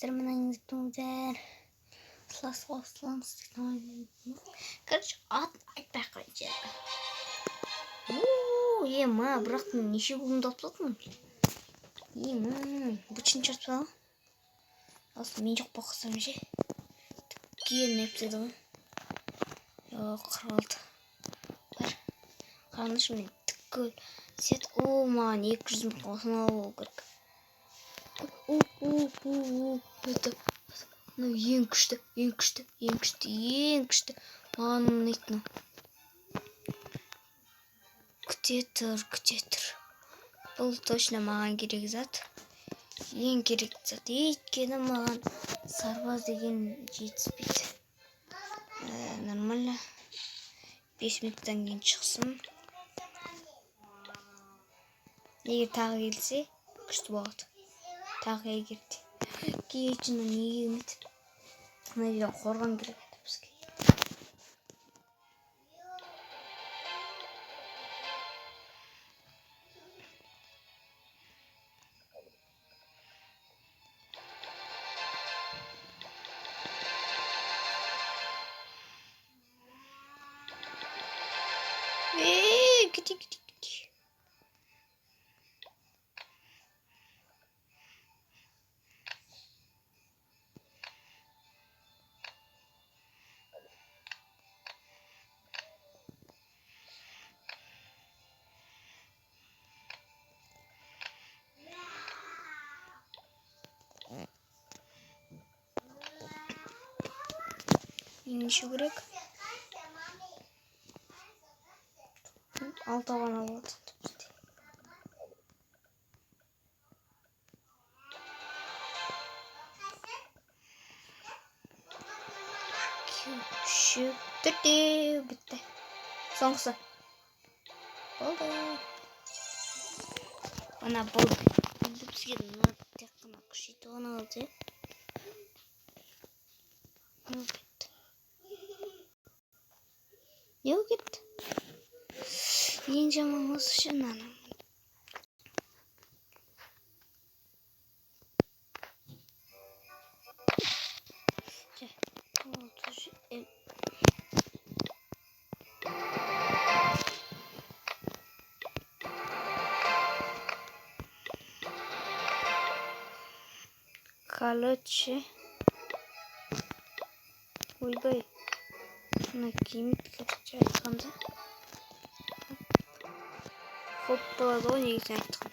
Сіздер короче, айтпай ақ қояйын. Ема, бірақ неше күнді алып тастадың? Ема, бұчын чартып ал. Алсын, мен жоқ боқсам ше. Тіккен нәпседі ғой. Қырғалды. Бар. Қарныш мен тіккөл. Сет, маған 200 мың қосын алу керек. Ең күшті. Маған ұнайтын. Күте тұр. Бұл точно маған керек зат. Ең керек зат. Өйткені маған сарбаз деген жетіспейді. Нормально. 5 минуттан кейін шықсын. Егер тағы келсе, күшті болады. Тағы егерде. Кейчінің неге келмейді. Мына жерден қорған керек еді бізге. Кете. Неше керек? 6 ғана болады. Бітті. Соңғысы. Болды. Ана болды. Бізге тек қана күшейті ғана алды. Неу кетті? Ең жаман осы үшін анам. Короче. Ойбай. Мына киімдерді айтқанда. Хоп болады ғой негізін айтқанда.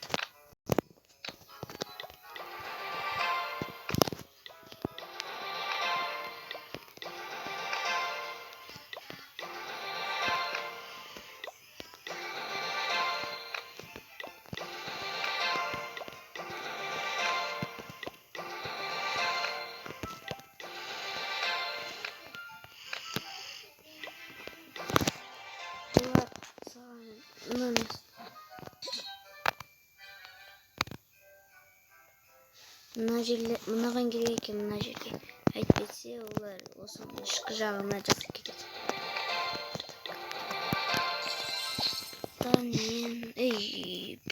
Мынаған керек екен мына жерге. Әйтпесе олар осының ішкі жағына жасап кетеді.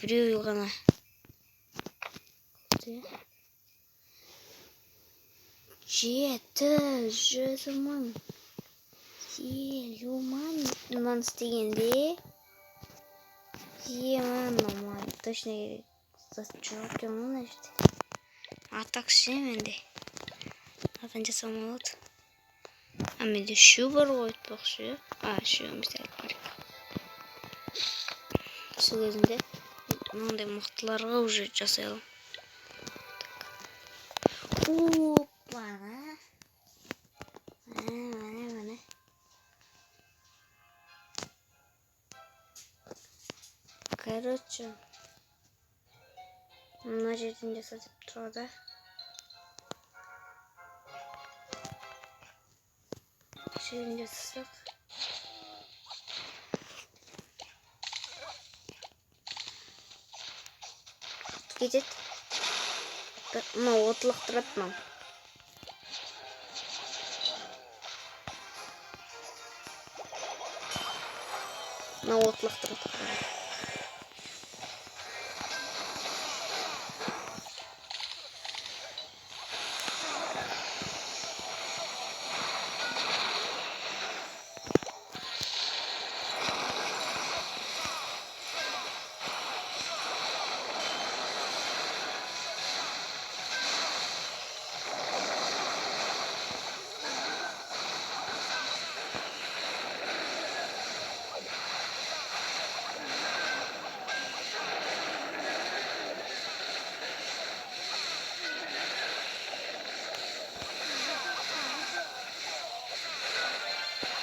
Біреу ғана. Жеті жүз мың. Мынаны істегенде. Нормально. Точно керек. Жоқ екен мына жерде. Так ше менде. Адан жасам болады. Менде шу бар ғой айтпақшы. Шу емес керек. Сол кезінде мынандай мықтыларға уже жасай аламын. Опана. Мана. Короче. Мына жерден жасатып тұрады. Жерден жасасақ. Кетеді. Мына отылық тұрады мынау. Мына отылық тұрады.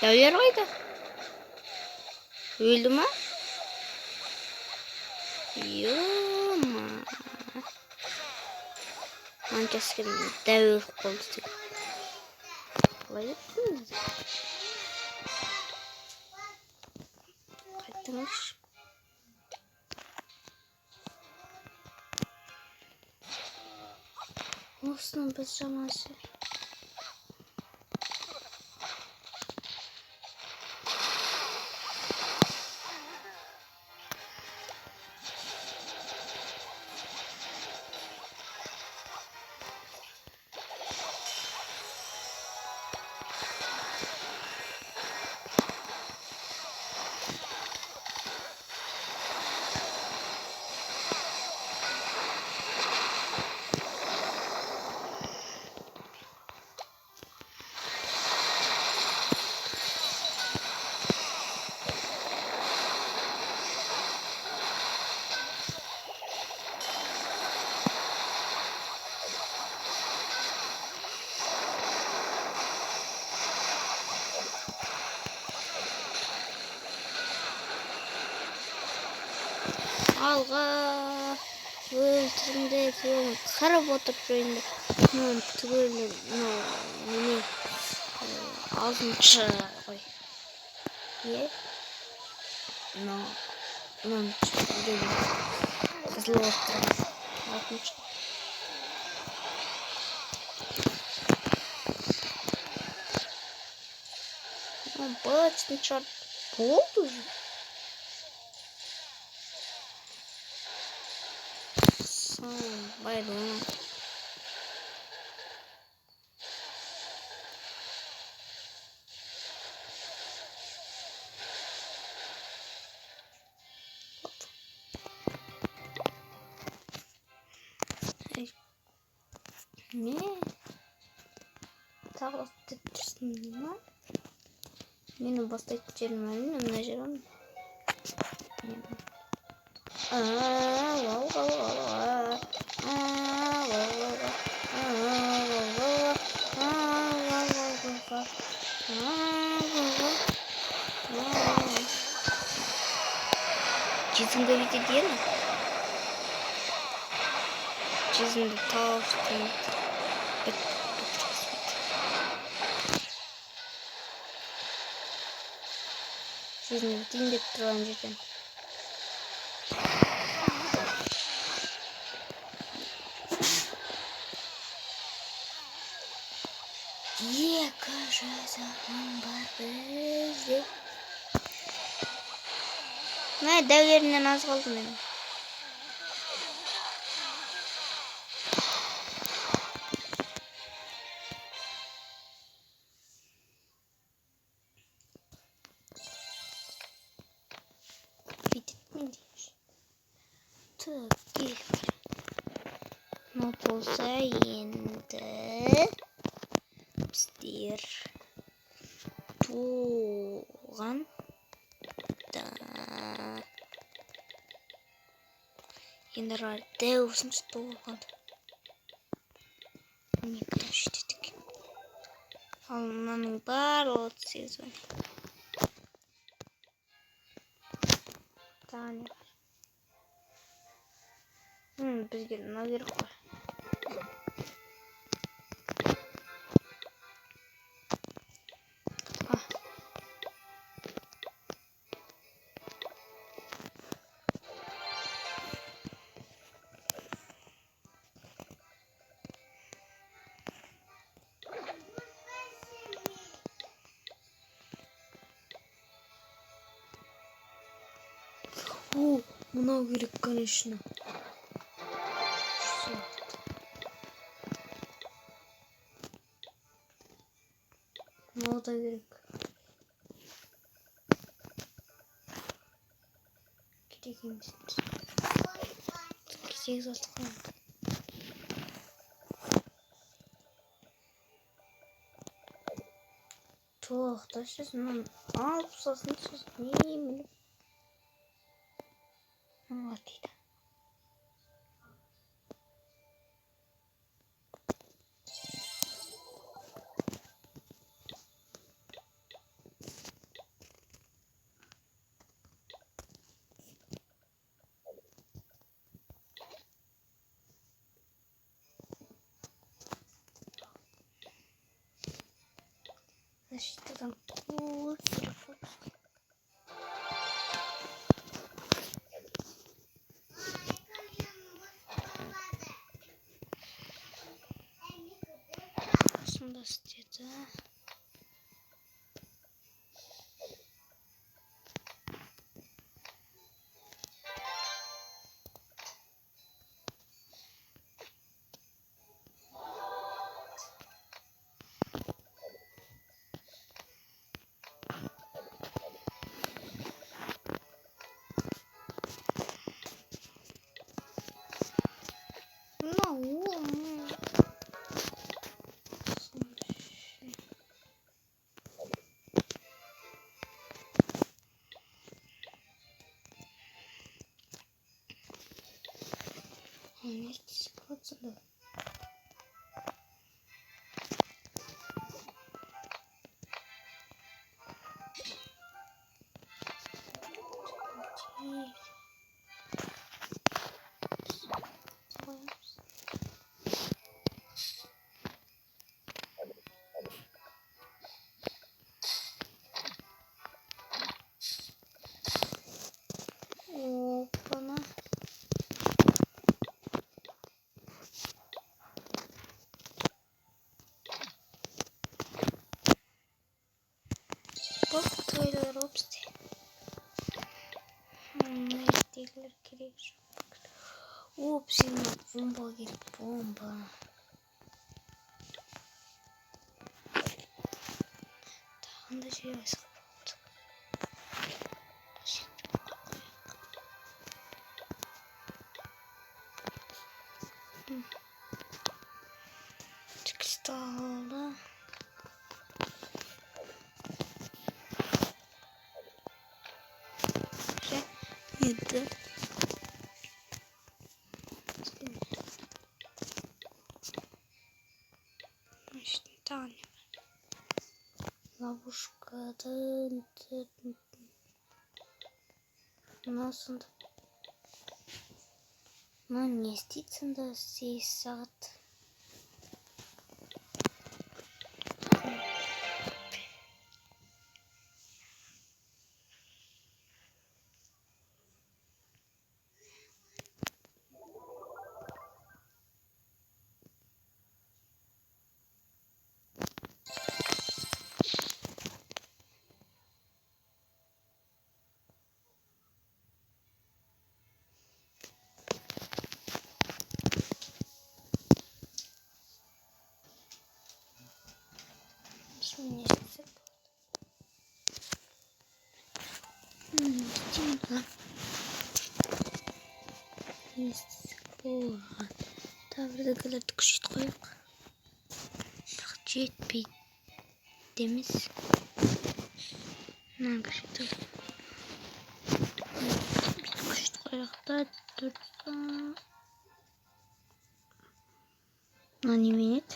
Dövler kaydı. Öldü mü? Yoma. Ben keskin dev koltuk. Kayıttınız. Kayıttınız. Olsun biz zamansı. Alga öldürümde diyorum. Karab oturup oyunda. Ne tübürlü ne ağzını koy. Ye. No. No. Зло. Отлично. Ну, бачный черт. Пол уже. Байду. Не. Так, ты снимай. Мину поставить черную, на жиром. Çizimde bir diye mi? Çizimde tavşan. Çizimde dinde önceden. Яка zaman var bizde. Ne dev yerinden az kaldı benim. Bitirtme diyor. Tabii. Ne olsa yinde. Pstir. Tuğan. Da. Yine dev olsun tuğan. Ne kadar dedik. Almanın bar sezon. Tane. Biz gelin alırız. О, много рек, конечно. Много рек. Gideceğiz. Gideceğiz artık. Tuh, das ist nun. Ah, das ist nicht. Вот это. защитадан көп керек болды. Сонда істеді. Не спаться, да. Опа-на. Bak böyle hopsti. Ne değiller gerek. Hopsina bomba gerek bomba. Daha da şey var. Çıkıştalı. Yedi. İşte tane. Ловушкадан. Nasıl? Ну, не стицен да си сад. Şimdi işte. Şimdi. Тағы да күшейт қояйық. Жетпейді демес. Мына күшейт қояйық та тұрса. Мына немен еді?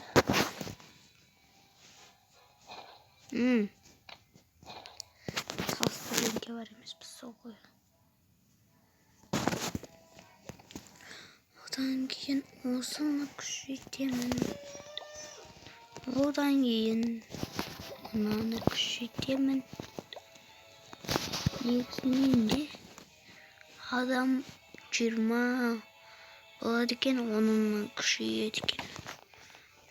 Салыстырғанға бар емес біз сол қояйық. Одан кейін осыны күшейтемін. Одан кейін мынаны күшейтемін. Негізінен де адам 20 болады екен, оның күшейеді екен.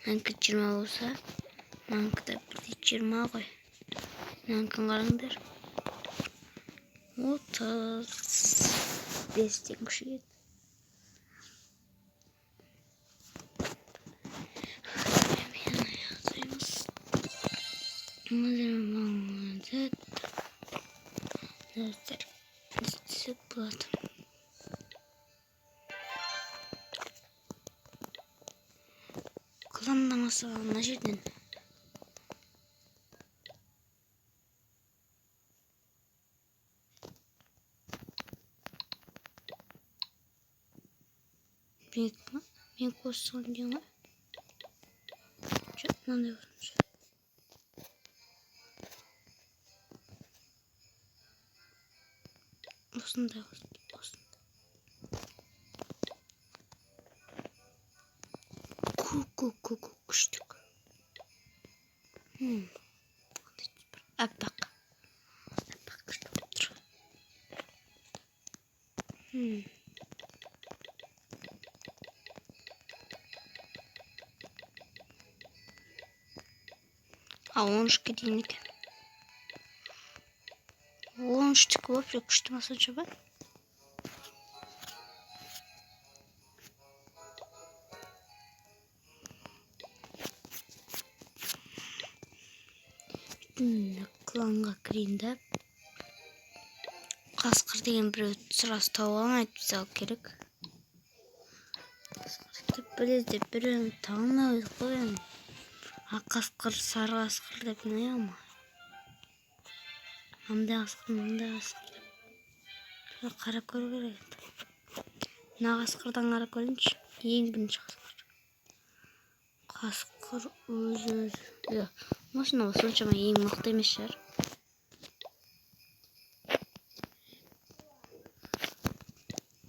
Мынанікі 20 болса, мынанікі да 20 ғой. Мынанікін қараңдар. 35-тен күшейеді. İstesek болады. Kullanılması var mı cidden? Büyük mü? Büyük olsun diyor mu? Çok ne diyormuş? Olsun da olsun. Küçük. Аппақ. Аппақ күшті болып тұр. А 13-ке дейін екен. 13-тікі вообще күшті ма сонша ба? Кланға кірейін да. Қасқыр деген біреу сұрасы тауып алмайды, біз алып керек. Қасқыр деп білезде біреуін тауып қойын. Ақ қасқыр, сары қасқыр деп не алма. Мындай қасқыр деп. Қарап көру керек еді. Мына қасқырдан қарап көрейінші. Ең бірінші қасқыр. Қасқыр өзі. Осыны соншама ең мықты емес шығар.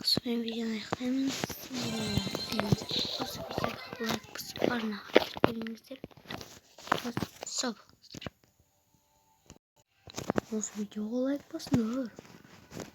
Осымен видеоны аяқтаймын. Осы видеоға лайк басып барына келіңіздер. Сау болыңыздар. Осы видеоға лайк басыңдар.